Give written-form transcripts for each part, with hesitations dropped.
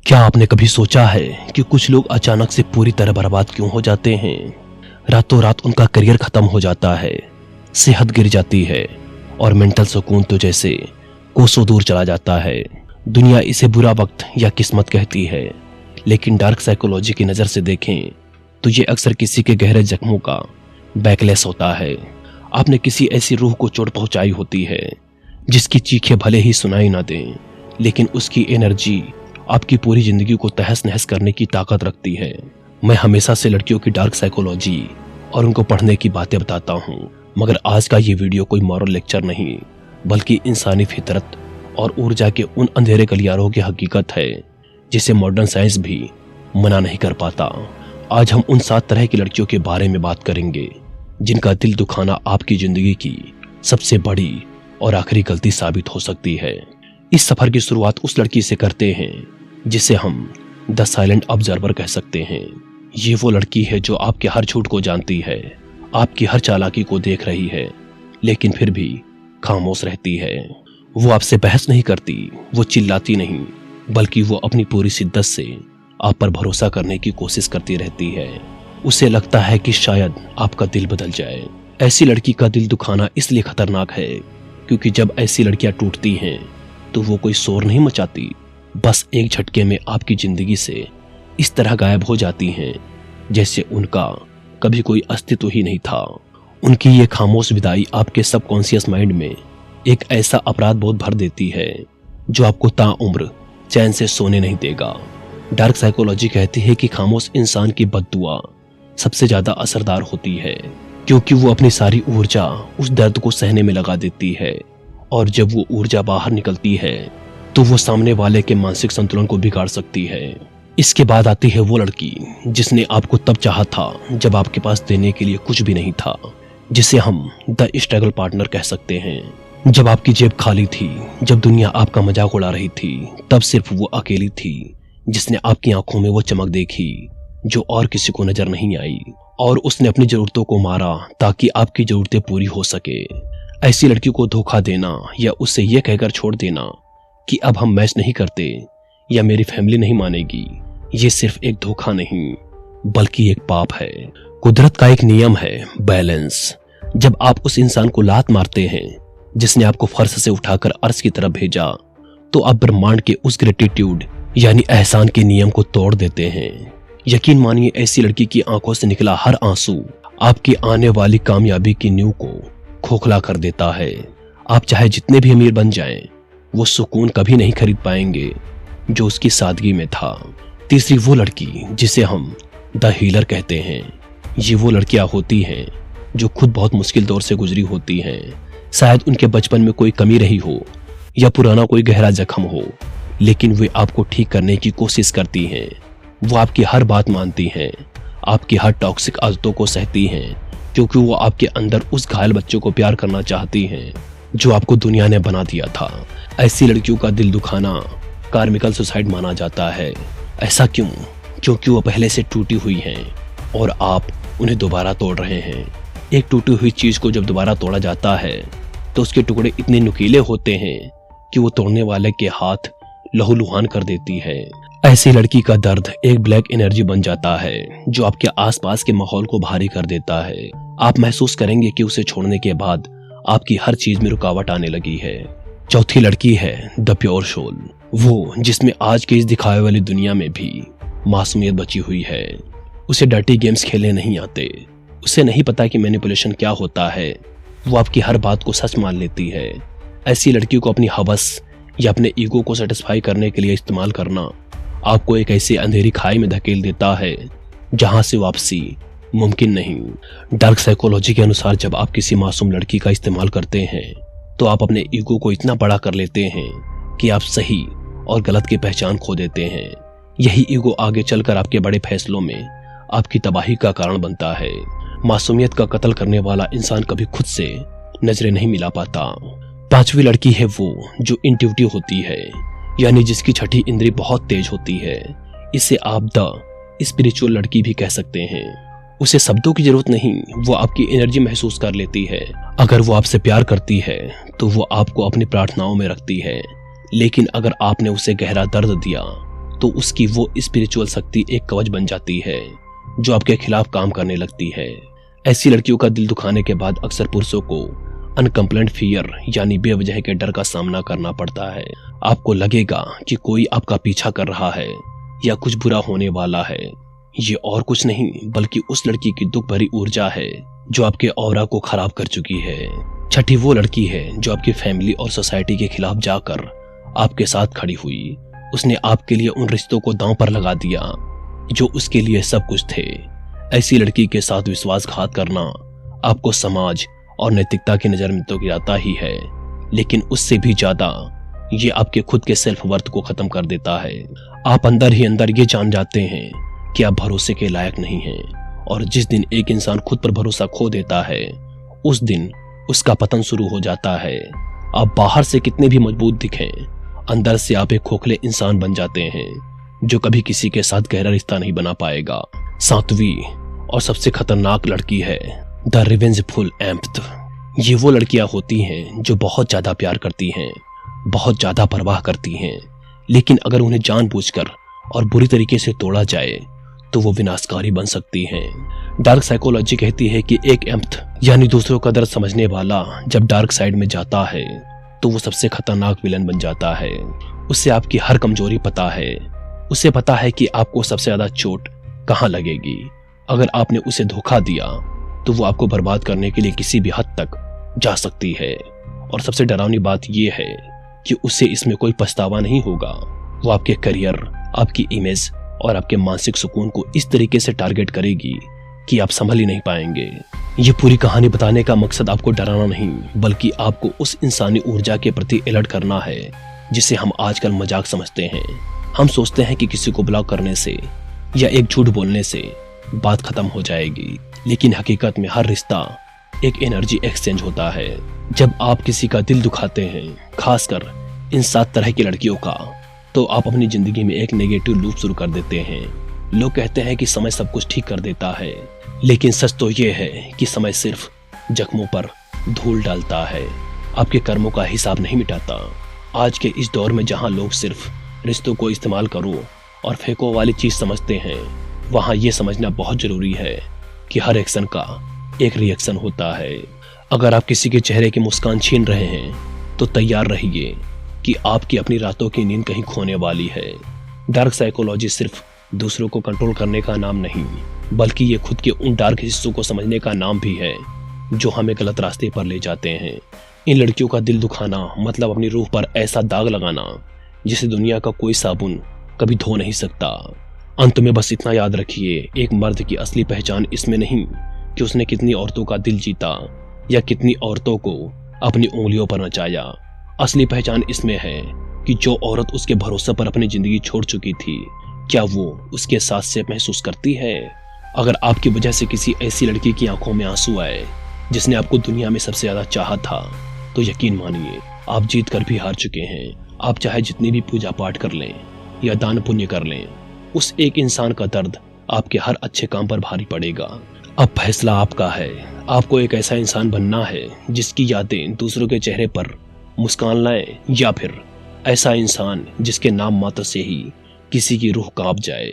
क्या आपने कभी सोचा है कि कुछ लोग अचानक से पूरी तरह बर्बाद क्यों हो जाते हैं? रातों रात उनका करियर खत्म हो जाता है, सेहत गिर जाती है और मेंटल सुकून तो जैसे कोसों दूर चला जाता है। दुनिया इसे बुरा वक्त या किस्मत कहती है, लेकिन डार्क साइकोलॉजी की नज़र से देखें तो ये अक्सर किसी के गहरे जख्मों का बैकलेस होता है। आपने किसी ऐसी रूह को चोट पहुंचाई होती है जिसकी चीखें भले ही सुनाई ना दें, लेकिन उसकी एनर्जी आपकी पूरी जिंदगी को तहस नहस करने की ताकत रखती है। मैं हमेशा से लड़कियों की डार्क साइकोलॉजी और उनको पढ़ने की बातें बताता हूँ, मगर आज का ये वीडियो कोई मॉरल लेक्चर नहीं, बल्कि इंसानी फितरत और ऊर्जा के उन अंधेरे गलियारों की हकीकत है जिसे मॉडर्न साइंस भी मना नहीं कर पाता। आज हम उन 7 तरह की लड़कियों के बारे में बात करेंगे जिनका दिल दुखाना आपकी जिंदगी की सबसे बड़ी और आखिरी गलती साबित हो सकती है। इस सफर की शुरुआत उस लड़की से करते हैं जिसे हम द साइलेंट ऑब्जर्वर कह सकते हैं। ये वो लड़की है जो आपके हर झूठ को जानती है, आपकी हर चालाकी को देख रही है, लेकिन फिर भी खामोश रहती है। वो आपसे बहस नहीं करती, वो चिल्लाती नहीं, बल्कि वो अपनी पूरी शिद्दत से आप पर भरोसा करने की कोशिश करती रहती है। उसे लगता है कि शायद आपका दिल बदल जाए। ऐसी लड़की का दिल दुखाना इसलिए खतरनाक है क्योंकि जब ऐसी लड़कियां टूटती हैं तो वो कोई शोर नहीं मचाती, बस एक झटके में आपकी जिंदगी से इस तरह गायब हो जाती हैं जैसे उनका कभी कोई अस्तित्व ही नहीं था। उनकी ये खामोश विदाई आपके सबकॉन्शियस माइंड में एक ऐसा अपराध बोध भर देती है जो आपको ताउम्र चैन से सोने नहीं देगा। डार्क साइकोलॉजी कहती है कि खामोश इंसान की बद्दुआ सबसे ज्यादा असरदार होती है क्योंकि वो अपनी सारी ऊर्जा उस दर्द को सहने में लगा देती है, और जब वो ऊर्जा बाहर निकलती है तो वो सामने वाले के मानसिक संतुलन को बिगाड़ सकती है। इसके बाद आती है वो लड़की जिसने आपको तब चाहा था जब आपके पास देने के लिए कुछ भी नहीं था, जिसे हम द स्ट्रगल पार्टनर कह सकते हैं। जब आपकी जेब खाली थी, जब दुनिया आपका मजाक उड़ा रही थी, तब सिर्फ वो अकेली थी जिसने आपकी आंखों में वो चमक देखी जो और किसी को नजर नहीं आई, और उसने अपनी जरूरतों को मारा ताकि आपकी जरूरतें पूरी हो सके। ऐसी लड़की को धोखा देना या उससे यह कहकर छोड़ देना कि अब हम मैच नहीं करते या मेरी फैमिली नहीं मानेगी, ये सिर्फ एक धोखा नहीं बल्कि एक पाप है। कुदरत का एक नियम है बैलेंस। जब आप उस इंसान को लात मारते हैं जिसने आपको फर्श से उठाकर अर्श की तरफ भेजा, तो आप ब्रह्मांड के उस ग्रेटिट्यूड यानी एहसान के नियम को तोड़ देते हैं। यकीन मानिए, ऐसी लड़की की आंखों से निकला हर आंसू आपकी आने वाली कामयाबी की नींव को खोखला कर देता है। आप चाहे जितने भी अमीर बन जाएं, वो सुकून कभी नहीं खरीद पाएंगे जो उसकी सादगी में था। तीसरी वो लड़की जिसे हम द हीलर कहते हैं। ये वो लड़कियां होती हैं जो खुद बहुत मुश्किल दौर से गुजरी होती हैं। शायद उनके बचपन में कोई कमी रही हो या पुराना कोई गहरा जख्म हो, लेकिन वे आपको ठीक करने की कोशिश करती हैं। वो आपकी हर बात मानती हैं, आपकी हर टॉक्सिक आदतों को सहती हैं, क्योंकि वो आपके अंदर उस घायल बच्चे को प्यार करना चाहती हैं जो आपको दुनिया ने बना दिया था। ऐसी लड़कियों का दिल दुखाना कार्मिकल सुसाइड माना जाता है। ऐसा क्यों? क्योंकि वो पहले से टूटी हुई हैं और आप उन्हें दोबारा तोड़ रहे हैं। एक टूटी हुई चीज को जब दोबारा तोड़ा जाता है तो उसके टुकड़े इतने नुकीले होते हैं कि वो तोड़ने वाले के हाथ लहूलुहान कर देती है। ऐसी लड़की का दर्द एक ब्लैक एनर्जी बन जाता है जो आपके आसपास के माहौल को भारी कर देता है। आप महसूस करेंगे कि उसे छोड़ने के बाद आपकी हर चीज में रुकावट आने लगी है। चौथी लड़की है द प्योर सोल, वो जिसमें आज के इस दिखावे वाली दुनिया में भी मासूमियत बची हुई है। उसे डर्टी गेम्स खेलने नहीं आते, उसे नहीं पता कि मैनिपुलेशन क्या होता है। वो आपकी हर बात को सच मान लेती है। ऐसी लड़की को अपनी हवस या अपने ईगो को सेटिस्फाई करने के लिए इस्तेमाल करना आपको एक ऐसी अंधेरी खाई में धकेल देता है जहां से वापसी मुमकिन नहीं। डार्क साइकोलॉजी के अनुसार जब आप किसी मासूम लड़की का इस्तेमाल करते हैं तो आप अपने ईगो को इतना बड़ा कर लेते हैं कि आप सही और गलत की पहचान खो देते हैं। यही ईगो आगे चलकर आपके बड़े फैसलों में आपकी तबाही का कारण बनता है। मासूमियत का कत्ल करने वाला इंसान कभी खुद से नजरें नहीं मिला पाता। पांचवी लड़की है वो जो इंट्यूटिव होती है, यानी जिसकी छठी इंद्री बहुत तेज होती है। इसे आप द स्पिरिचुअल लड़की भी कह सकते हैं। उसे शब्दों की जरूरत नहीं, वो आपकी एनर्जी महसूस कर लेती है। अगर वो आपसे प्यार करती है तो वो आपको अपनी प्रार्थनाओं में रखती है, लेकिन अगर आपने उसे गहरा दर्द दिया तो उसकी वो स्पिरिचुअल शक्ति एक कवच बन जाती है जो आपके खिलाफ काम करने लगती है। ऐसी लड़कियों का दिल दुखाने के बाद अक्सर पुरुषों को अनकंप्लेंट फियर यानी बेवजह के डर का सामना करना पड़ता है। आपको लगेगा कि कोई आपका पीछा कर रहा है या कुछ बुरा होने वाला है। ये और कुछ नहीं बल्कि उस लड़की की दुख भरी ऊर्जा है जो आपके ऑरा को खराब कर चुकी है। छठी वो लड़की है जो आपकी फैमिली और सोसाइटी के खिलाफ जाकर आपके साथ खड़ी हुई। उसने आपके लिए उन रिश्तों को दांव पर लगा दिया जो उसके लिए सब कुछ थे। ऐसी लड़की के साथ विश्वासघात करना आपको समाज और नैतिकता की नजर में तो गिराता ही है, लेकिन उससे भी ज्यादा ये आपके खुद के सेल्फ वर्थ को खत्म कर देता है। आप अंदर ही अंदर ये जान जाते हैं कि आप भरोसे के लायक नहीं हैं, और जिस दिन एक इंसान खुद पर भरोसा खो देता है उस दिन उसका पतन शुरू हो जाता है। आप बाहर से कितने भी मजबूत दिखें, अंदर से आप एक खोखले इंसान बन जाते हैं जो कभी किसी के साथ गहरा रिश्ता नहीं बना पाएगा। 7वीं और सबसे खतरनाक लड़की है द रिवेंजफुल एम्प्थ। ये वो लड़कियां होती हैं जो बहुत ज्यादा प्यार करती हैं, बहुत ज्यादा परवाह करती हैं, लेकिन अगर उन्हें जानबूझकर और बुरी तरीके से तोड़ा जाए तो वो विनाशकारी बन सकती हैं। डार्क साइकोलॉजी कहती है कि एक एम्प्थ यानी दूसरों का दर्द समझने वाला जब डार्क साइड में जाता है तो वो सबसे खतरनाक विलन बन जाता है। उसे आपकी हर कमजोरी पता है, उसे पता है कि आपको सबसे ज्यादा चोट कहाँ लगेगी। अगर आपने उसे धोखा दिया तो वो आपको बर्बाद करने के लिए किसी भी हद तक जा सकती है। और सबसे डरावनी बात यह है कि उसे इसमें कोई पछतावा नहीं होगा। वो आपके करियर, आपकी इमेज और आपके मानसिक सुकून को इस तरीके से टारगेट करेगी कि आप संभल ही नहीं पाएंगे। ये पूरी कहानी बताने का मकसद आपको डराना नहीं बल्कि आपको उस इंसानी ऊर्जा के प्रति अलर्ट करना है जिसे हम आजकल मजाक समझते हैं। हम सोचते हैं कि किसी को ब्लॉक करने से या एक झूठ बोलने से बात खत्म हो जाएगी, लेकिन हकीकत में हर रिश्ता एक एनर्जी एक्सचेंज होता है। जब आप किसी का दिल दुखाते हैं, खासकर इन 7 तरह की लड़कियों का, तो आप अपनी जिंदगी में एक नेगेटिव लूप शुरू कर देते हैं। लोग कहते हैं कि समय सब कुछ ठीक कर देता है, लेकिन सच तो ये है कि समय सिर्फ जख्मों पर धूल डालता है, आपके कर्मों का हिसाब नहीं मिटाता। आज के इस दौर में जहां लोग सिर्फ रिश्तों को इस्तेमाल करो और फेंको वाली चीज समझते हैं, वहां ये समझना बहुत जरूरी है कि हर एक्शन का एक रिएक्शन होता है। अगर आप किसी के चेहरे की मुस्कान छीन रहे हैं तो तैयार रहिए कि आपकी अपनी रातों की नींद कहीं खोने वाली है। डार्क साइकोलॉजी सिर्फ दूसरों को कंट्रोल करने का नाम नहीं बल्कि ये खुद के उन डार्क हिस्सों को समझने का नाम भी है जो हमें गलत रास्ते पर ले जाते हैं। इन लड़कियों का दिल दुखाना मतलब अपनी रूह पर ऐसा दाग लगाना जिसे दुनिया का कोई साबुन कभी धो नहीं सकता। अंत में बस इतना याद रखिए, एक मर्द की असली पहचान इसमें नहीं कि उसने कितनी औरतों का दिल जीता या कितनी औरतों को अपनी उंगलियों पर नचाया। असली पहचान इसमें है कि जो औरत उसके भरोसे पर अपनी जिंदगी छोड़ चुकी थी, क्या वो उसके साथ से महसूस करती है। अगर आपकी वजह से किसी ऐसी लड़की की आंखों में आंसू आए जिसने आपको दुनिया में सबसे ज्यादा चाहा था, तो यकीन मानिए आप जीत कर भी हार चुके हैं। आप चाहे जितनी भी पूजा पाठ कर लें या दान पुण्य कर लें, उस एक इंसान का दर्द आपके हर अच्छे काम पर भारी पड़ेगा। अब फैसला आपका है। आपको एक ऐसा इंसान बनना है जिसकी यादें दूसरों के चेहरे पर मुस्कान लाए, या फिर ऐसा इंसान जिसके नाम मात्र से ही किसी की रूह कांप जाए।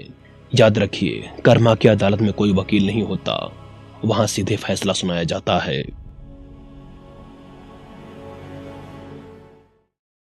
याद रखिए, कर्मा की अदालत में कोई वकील नहीं होता, वहां सीधे फैसला सुनाया जाता है।